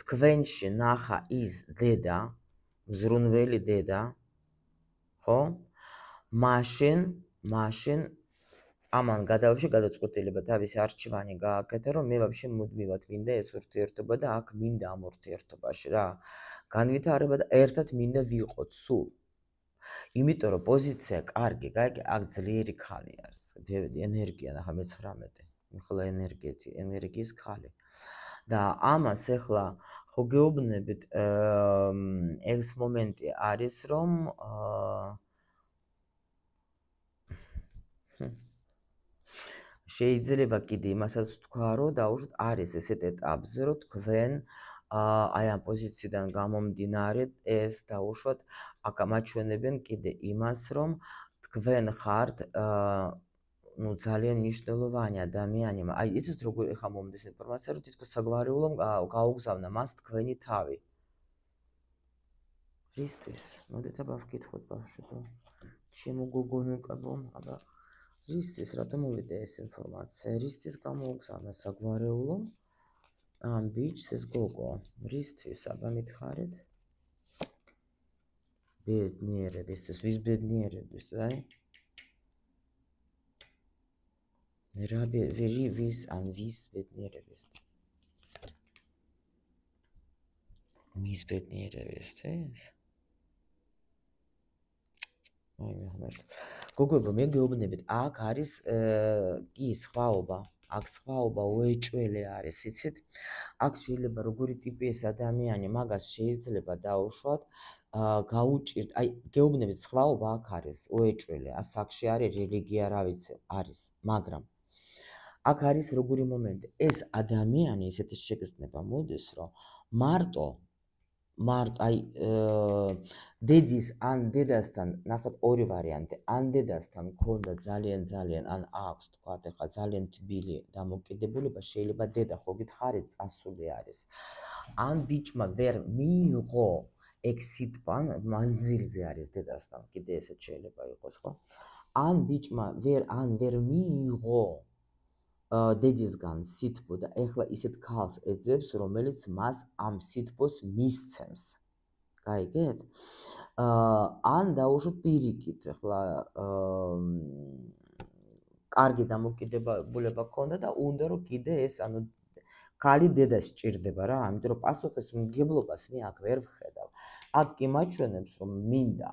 A: თქვენში ნახა ის დედა მზრუნველი დედა ხო მაშინ ამან გადავებში გადაწყვეტილება თავისი არჩევანი გააკეთა რომ მე ვაფშე მუდმივად მინდა ეს ურთიერთობა და აქ მინდა ამ ურთიერთობაში რა განვითარება და ერთად მინდა ვიყოთ სულ იმიტომ რომ პოზიცია კარგი აქ ძლიერი ხალი არის ბევრი ენერგია ნახა მე-19 მიხლა ენერგიის ხალი და ამას ახლა ხო გეუბნებით ეს მომენტი არის რომ შეიძლება კიდე იმასაც თქვა რომ დაუშვათ არის ესეთ ეტაპზე რომ თქვენ აი ამ პოზიციიდან გამომდინარე ეს დაუშვათ აკამაჩვენებენ კიდე იმას რომ თქვენ ხართ ну ძალიან მნიშვნელოვანი ადამიანი აი იცით როგორ ეხა მომდის ინფორმაცია რომ თითქოს საგვარეულომ გაუგზავნა მას თქვენი თავი რისთვის მოდით აბა ვკითხოთ ბავშვებო ჩემო გოგონიკებო აბა რისთვის რატომ მოვიდა ეს ინფორმაცია რისთვის გამოუგზავნა საგვარეულომ ამ ბიჭს ეს გოგო რისთვის აბა მითხარით ბედნიერებისთვის ვის ბედნიერებისთვის აი რა ვის ან ვის ბედნიერებისთვის მის ბედნიერებისთვის აი მეხმართ გოგოებო მე გეუბნებით აქ არის კი სხვაობა აქ სხვაობა უეჭველი არის იცით აქ შეიძლება როგორი ტიპი ეს ადამიანი მაგას შეიძლება დაუშვათ გაუჭირთ აი გეუბნებით სხვაობა აქ არის უეჭველი ასაკში არის რელიგია რა ვიცი არის მაგრამ აქ არის როგორი მომენტი ეს ადამიანი ისეთი შეგრძნება მოდის რომ მარტო აი დედის ან დედასთან ნახეთ ორი ვარიანტი ან დედასთან მქონდა ძალიან ან აქვს თქვა ახლა ძალიან თბილი დამოკიდებულება შეიძლება დედა ხო გითხარით წასული არის ან ბიჭმა ვერ მიიღო ეგ სიტყვა მანძილზე არის დედასთან კიდე ესეც შეიძლება იყოს ხო ან ბიჭმა ვერ მიიღო დედისგან სიტყვა და ეხლა ისეთ ქალს ეძებს რომელიც მას ამ სიტყვის მისცემს გაიგეთ ან დაუშვათ პირიქით ეხლა კარგი დამოკიდებულება ქონდა და უნდა რომ კიდე ეს ანუ ქალი დედას სჭირდება რა ამიტომ რომ პასუხისმგებლობას მე აქ ვერ ვხედავ აქ კი მაჩვენებს რომ მინდა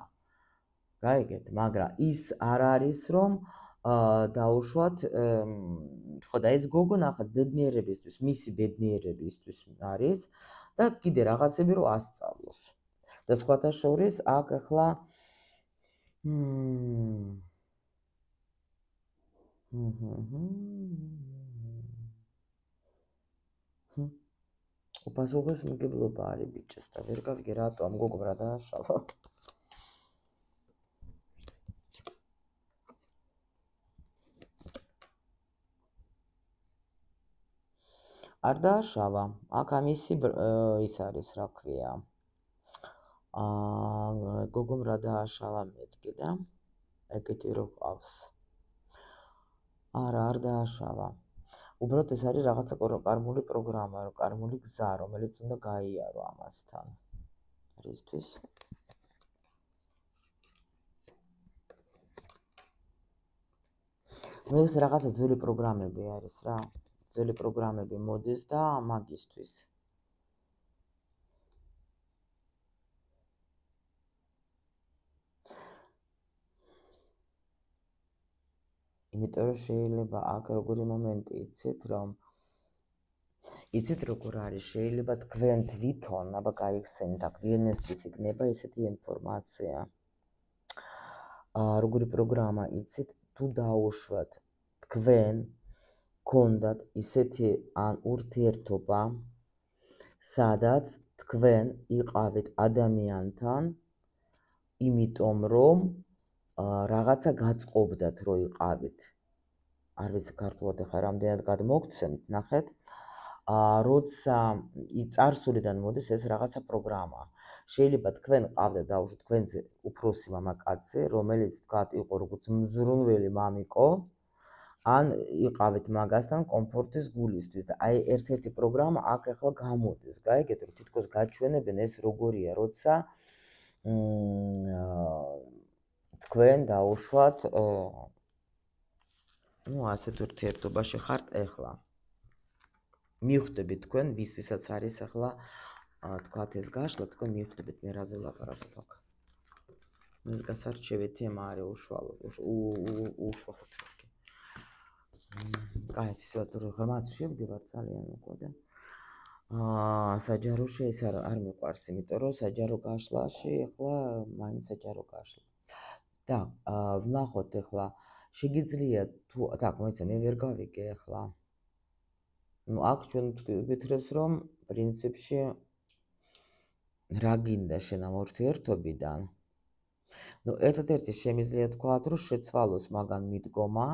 A: გაიგეთ მაგრამ ის არ არის რომ დაუშვათ ხო და ეს გოგო ნახეთ ბედნიერებისთვის მისი ბედნიერებისთვის არის და კიდე რაღაცები რომ ასწავლოს და სხვათა შორის აქ ახლა უპასუხეს მიგებლობა არის ბიჭს და ვერ გავიგე რატომ გოგო რა დააშავა. არ დააშავა. აქ ამისი ის არის, რა ქვია. გოგომ რა დააშავა მეთქი და ეგეთი რო ყავს. არა, არ დააშავა. უბრალოდ ეს არის რაღაცა კარმული პროგრამა, კარმული გზა, რომელიც უნდა გაიარო ამასთან. რისთვის? ეს რაღაცა ძველი პროგრამები არის რა. ძველი პროგრამები მოდის და მაგისთვის. იმიტომ რომ შეიძლება აქ როგორი მომენტი იცით როგორ არის, შეიძლება თქვენ თვითონ, აბა გაიხსენით, აქ ვინმესთვის იქნება ესეთი ინფორმაცია. როგორი პროგრამა იცით, თუ დაუშვათ თქვენ გქონდათ ისეთი ურთიერთობა, სადაც თქვენ იყავით ადამიანთან, იმიტომ რომ რაღაცა გაწყობდათ რო იყავით. არ ვიცი ქართულად ახლა რამდენად გადმოგცემთ, ნახეთ. როცა წარსულიდან მოდის ეს რაღაცა პროგრამა. შეიძლება თქვენ ყავდეთ დაუშვათ თქვენზე უფროსი მამაკაცი, რომელიც თქვათ იყო როგორც მზრუნველი მამიკო, ან იყავით მაგასთან კომფორტის გულისთვის და აი ერთ-ერთი პროგრამა აქ ახლა გამოდის. გაიგეთ რომ თითქოს გაჩვენებენ ეს როგორია, როცა თქვენ დაუშვათ ასეთ ურთიერთობაში ხართ ახლა. მივხვდებით თქვენ ვისაც არის ახლა თქვათ ეს გაშლა, თქვენ მივხვდებით მე რაზე ვლაპარაკობ აქ. ეს გასარჩევი თემა არის უშუალოდ. კაი, ვსვატური ღრმაც შევდივარ ძალიან უკვე და საჯაროში ეს არ მიყვარს, იმიტომ რომ საჯარო გაშლაში ახლა მაინც საჯარო გაშლა. და ვნახოთ ახლა შეგიძლია თუ так, მოიცა მე ვერ გავიგე ახლა. აქ ჩვენ ვთქვით რომ პრინციპში რა გინდა შენ ამ ურთიერთობიდან? ერთადერთი შემიძლია თქვა რომ შეცვალოს მაგან მიდგომა.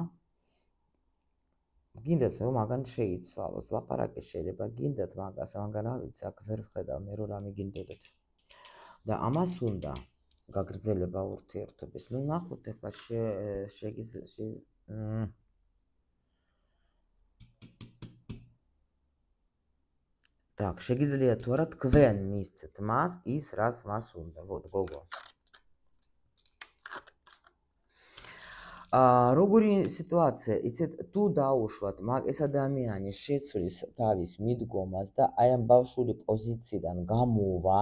A: გინდათ რომ მაგან შეიცვალოს, ლაპარაკი შეიძლება გინდათ მაგას, მაგრამ რა ვიცი, აქ ვერ ვხედავ მე რომ რა მიგინდოდეთ. და ამას უნდა გაგრძელება ურთიერთობის. ნახოთ ახლა შეგიძლია თუ არა თქვენ მისცეთ მას ის რაც მას უნდა, გოგო. როგორი სიტუაცია, იცით, თუ დაუშვათ ეს ადამიანი შეცვლის თავის მიდგომას და აი ამ ბავშვური პოზიციიდან გამოვა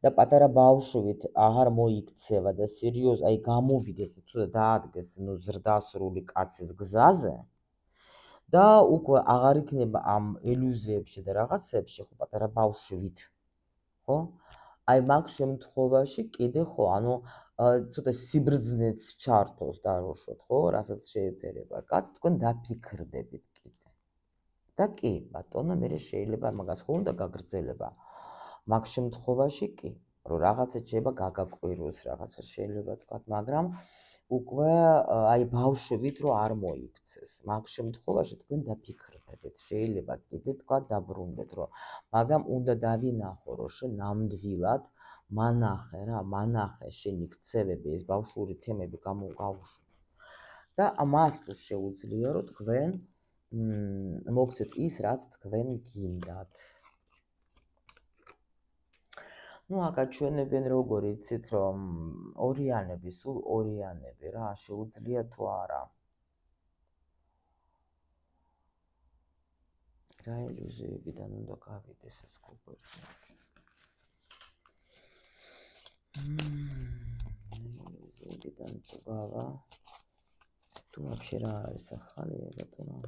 A: და პატარა ბავშვით აღარ მოიქცევა და სერიოზ აი გამოვიდეს თუ დაადგეს ზრდასრული კაცის გზაზე და უკვე აღარ იქნება ამ ილუზიებში და რაღაცებში, ხო, პატარა ბავშვით, ხო? აი მაგ შემთხვევაში კიდე ხო, ანუ ცოტა სიბრძნეც ჩართოს დაუშვათ, ხო, რასაც შეეფერება კაც, თქვენ დაფიქრდებით კიდე. და კი, ბატონო, მე შეიძლება მაგას ხო უნდა გაგრძელება. მაგ შემთხვევაში კი, რომ რაღაცა შეიძლება გაგაკვიროს, რაღაცა შეიძლება თქვათ, მაგრამ უკვე აი ბავშვით რომ არ მოიქცეს. მაგ შემთხვევაში თქვენ დაფიქრდებით, შეიძლება კიდე თქვათ დაბრუნდეთ, რომ მაგრამ უნდა დავინახო, რომ შენ ნამდვილად მანახე შენი ქცევები, ეს ბავშვური თემები გამოგაუშვი. და მას თუ შეუძლია, რომ თქვენ მოგცეთ ის, რაც თქვენ გინდათ. აკა ჩვენებენ როგორ იცით, რომ ორიანები, სულ ორიანები რა, შეუძლია თუ არა. რა ილუზიებიდან უნდა გავიდეს ეს გოგოც. ილუზიებიდან თუ გავა, თუ вообще რა არის ახალია ბატონო.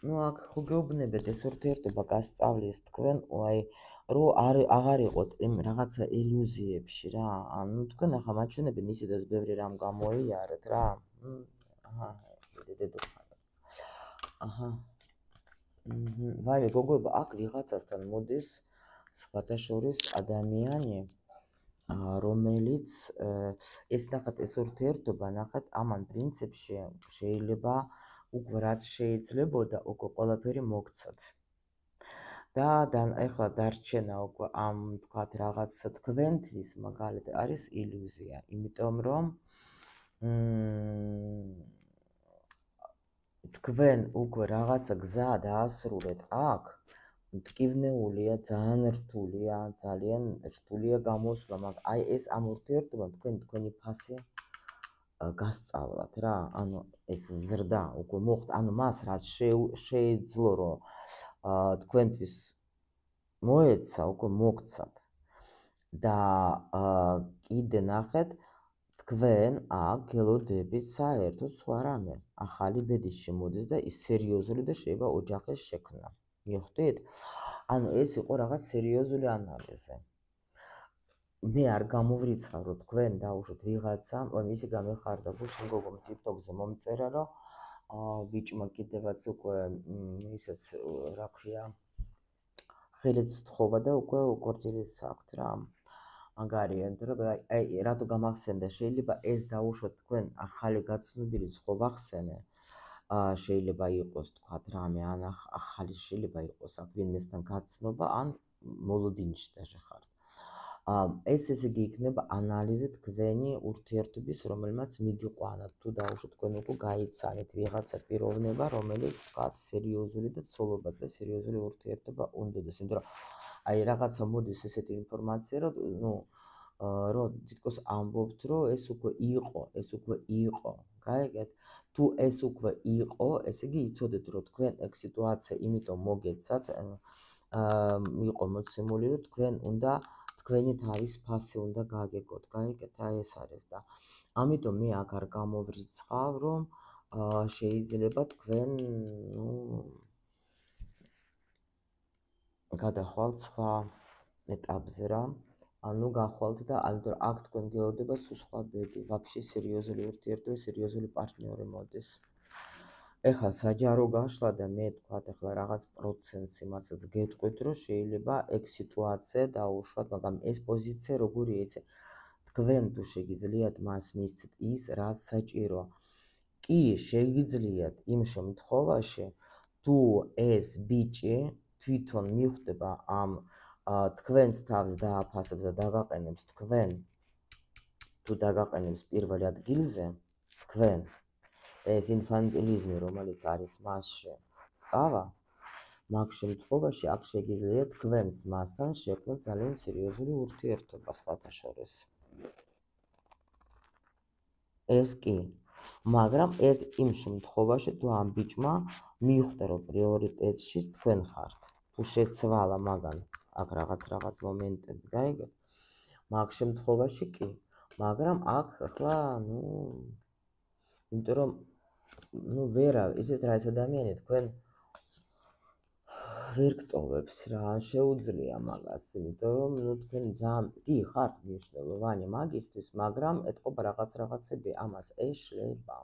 A: ნუ აქ ხო გეუბნებათ ეს ურთიერთობა გასწავლის თქვენ აი რომ აღარ იყოთ იმ რაღაცა ილუზიებში რა ანუ თქვენ ახლა მაჩვენებენ ისედაც ბევრი რამ გამოიარეთ რა აჰა დედო აჰა ვაიმე გოგოება აქ ვიღაცასთან მოდის სხვათა შორის ადამიანი რომელიც ეს ნახეთ ეს ურთიერთობა ნახეთ ამან პრინციპში შეიძლება უკვე რაც შეიძლებოდა უკვე ყველაფერი მოგცათ და ეხლა დარჩენა უკვე ამ თქვათ რაღაც თქვენთვის მაგალითად არის ილუზია იმიტომ რომ თქვენ უკვე რაღაცა გზა დაასრულეთ აქ მტკივნეულია ძალიან რთულია გამოსვლა მაგრამ აი ეს ამ ურთიერთობამ თქვენი ფასი გასწავლათ რა ანუ ეს ზრდა უკვე მოხდა ანუ მას რაც შეეძლო რომ თქვენთვის მოეცა უკვე მოგცათ და კიდე ნახეთ თქვენ აქ გელოდებით საერთოდ სხვა რამე ახალი ბედი შემოდის და ის სერიოზული და შეიძლება ოჯახის შექმნა მიხვდით ანუ ეს იყო რაღაც სერიოზული ანალიზი მე არ გამოვრიცხავ რომ თქვენ დაუშვათ ვიღაცა ისე გამეხარდა გუშინ გოგომ TikTok-ზე მომწერა რომ ბიჭმა კიდევაც უკვე ისეც რა ქვია ხელიც თხოვა და უკვე კორწილიც აქვს რა მაგარია იმიტომ რომ აი რატო გამახსენდა შეიძლება ეს დაუშვათ თქვენ ახალი გაცნობილი ხო ვახსენე შეიძლება იყოს თქვათ რამე ან ახალი შეიძლება იყოს აქ ვინმესთან გაცნობა ან მოლოდინში დაშეხართ ეს ესე იგი იქნება ანალიზი თქვენი ურთიერთობის რომელმაც მიგიყვანა თუ დაუშვათ თქვენ უკვე გაიცანეთ ვიღაცა პიროვნება რომელიც თქვათ სერიოზული და ცოლობა და სერიოზული ურთიერთობა უნდადეს იმიტომ რომ აი რაღაცა მოდის ესეთი ინფორმაცია რომ ნუ რომ თითქოს ამბობთ რომ ეს უკვე იყო გაიგეთ თუ ეს უკვე იყო ესე იგი იცოდეთ რომ თქვენ ეგ სიტუაცია იმიტომ მოგეცათ იყო მოცემული რომ თქვენ უნდა თქვენი თავის ფასი უნდა გაგეგოთ გაიგეთ აი ეს არის და ამიტომ მე აქ არ გამოვრიცხავ რომ შეიძლება თქვენ ნუ გადახვალთ სხვა ეტაპზე რა ანუ გახვალთ და ამიტომ აქ თქვენ გეოდება სხვა ბედი ვაფშე სერიოზული ურთიერთობა სერიოზული პარტნიორი მოდის ეხლა საჯარო გაშლა და მე თქვა ეხლა რაღაც პროცენტს იმასაც გეტყვით რომ შეიძლება ეგ სიტუაცია დაუშვათ მაგრამ ეს პოზიცია როგორი იცი თქვენ თუ შეგიძლიათ მას მისცეთ ის რაც საჭირო კი შეგიძლიათ იმ შემთხვევაში თუ ეს ბიჭი თვითონ მიხვდება ამ თქვენს თავს დააფასებს და დაგაყენებს თქვენ თუ დაგაყენებს პირველ ადგილზე თქვენ ეს ინფანტილიზმი რომელიც არის მასში წავა მაგ შემთხვევაში აქ შეგიძლიათ თქვენს მასთან შექმნათ ძალიან სერიოზული ურთიერთობა სხვათა შორის ეს კი მაგრამ ეგ იმ შემთხვევაში თუ ამ ბიჭმა მიხვდა რომ პრიორიტეტში თქვენ ხართ თუ შეცვალა მაგან აქ რაღაც მომენტები გაიგეთ მაგ შემთხვევაში კი მაგრამ აქ ახლა ნუ იმიტომ რომ ნუ ვერა ისეთ რა ეს ადამიანი თქვენ ვერ გტოვებს რა შეუძლია მაგას იმიტომ რომ ნუ თქვენ ძალიან კი ხართ მნიშვნელოვანი მაგისთვის მაგრამ ეთყობა რაღაცები ამას ეშლება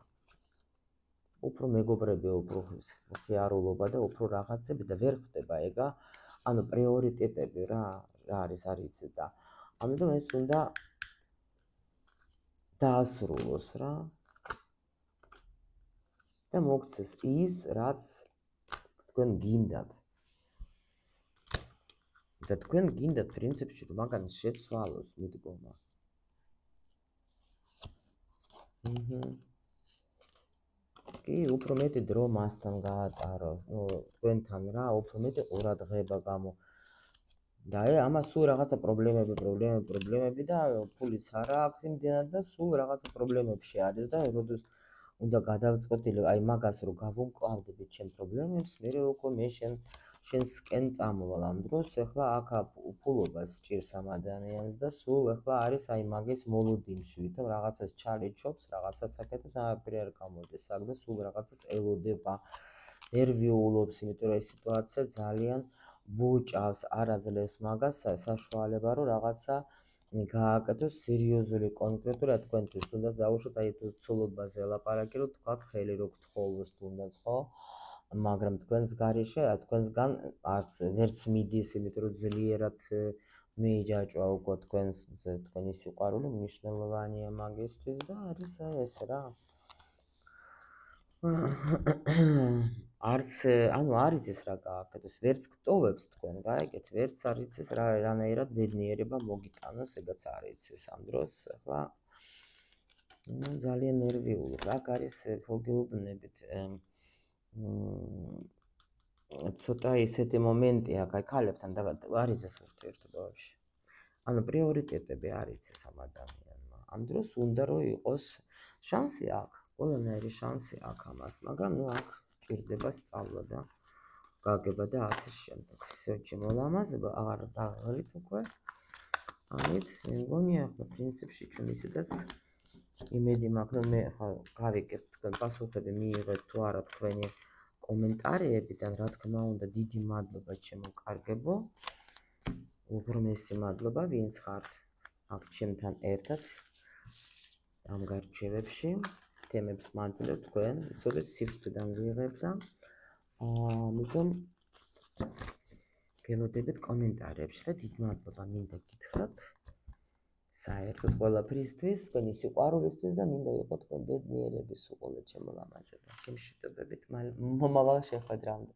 A: უფრო მეგობრები უფრო ხიარულობა და უფრო რაღაცები და ვერ ხდება ეგა ანუ პრიორიტეტები რა არის და ამიტომ ეს უნდა დაასრულოს რა და მოგცეს ის რაც თქვენ გინდათ და თქვენ გინდათ პრინციპში რომ მაგან შეცვალოს მიდგომა კი უფრო მეტი დრო მასთან გაატაროს ნუ თქვენთან რა უფრო მეტი ყურადღება გამო და აი ამას სულ რაღაცა პრობლემები და ფულიც არა აქვს იმდენად და სულ რაღაცა პრობლემებში არის და როდესაც უნდა გადავწყვეტილო აი მაგას რომ გავუმკლავდებით ჩემ პრობლემებს მე უკვე მე შენსკენ წამოვალ ამ დროს ეხლა აქ უფულობას სჭირს ამ ადამიანს და სულ ეხლა არის აი მაგის მოლოდინში ვითომ რაღაცას ჩალიჩობს რაღაცას აკეთებს არაფერი არ გამოდის აქ და სულ რაღაცას ელოდება ნერვიულობს, იმიტომ რომ ეს სიტუაცია ძალიან ბუჭავს, არ აძლევს მაგას საშუალება, რომ რაღაცა გააკეთოს სერიოზული, კონკრეტული, თქვენთვის თუნდაც დაუშვათ, აი თუ ცოლობაზე ელაპარაკი, რომ თქვათ ხელი რო გთხოვოს თუნდაც, ხო? მაგრამ თქვენს გარეშე, თქვენსგან არც ვერც მიდის, იმიტომ რომ ძლიერად მიიჯაჭვა უკვე თქვენი სიყვარული, მნიშვნელოვანია მაგისთვის და არის ეს რა. არც, ანუ არ იცის რა გააკეთოს, ვერც გტოვებს თქვენ, გაიგეთ, ვერც არ იცის რანაირად ბედნიერება მოგიტანოს, ეგაც არ იცის ამ დროს, ახლა ძალიან ნერვიული, რა არის გეუბნებით. ცოტა ისეთი მომენტი აქვს, აი ქალებთან არ იცის ურთიერთობა ვაფშე. ანუ პრიორიტეტები არ იცის ამ ადამიანმა. ამ დროს უნდა რომ იყოს შანსი აქვს, ყველანაირი შანსი აქვს ამას, მაგრამ ნუ აქ სჭირდება სწავლა და გაგება და ასე შემდეგ. სიოჩი მოლამაზება აღარ დაღლით უკვე. ამით მე მგონი ახლა პრინციპში ჩვენ ისედაც იმედი მაქვს, რომ მე ხა გავიგებთ თქვენ პასუხები მიიღეთ თუ არა თქვენი კომენტარებიდან, რა თქმა უნდა, დიდი მადლობა ჩემო კარგებო. უღრმესი მადლობა, ვინც ხართ აქ ჩემთან ერთად ამ გარჩევებში. თემებს მაძლევ თქვენ, იცოდეთ სივრციდან ვიღებ და ამიტომ გელოდებით კომენტარებში და დიდ მადლობა მინდა გითხრათ. საერთოდ ყველაფრისთვის, თქვენი სიყვარულისთვის და მინდა იყო თქვენ ბედნიერების უყოლოდ ჩემო ლამაზებო. გემშვიდობებით მომავალ შეხვედრამდე.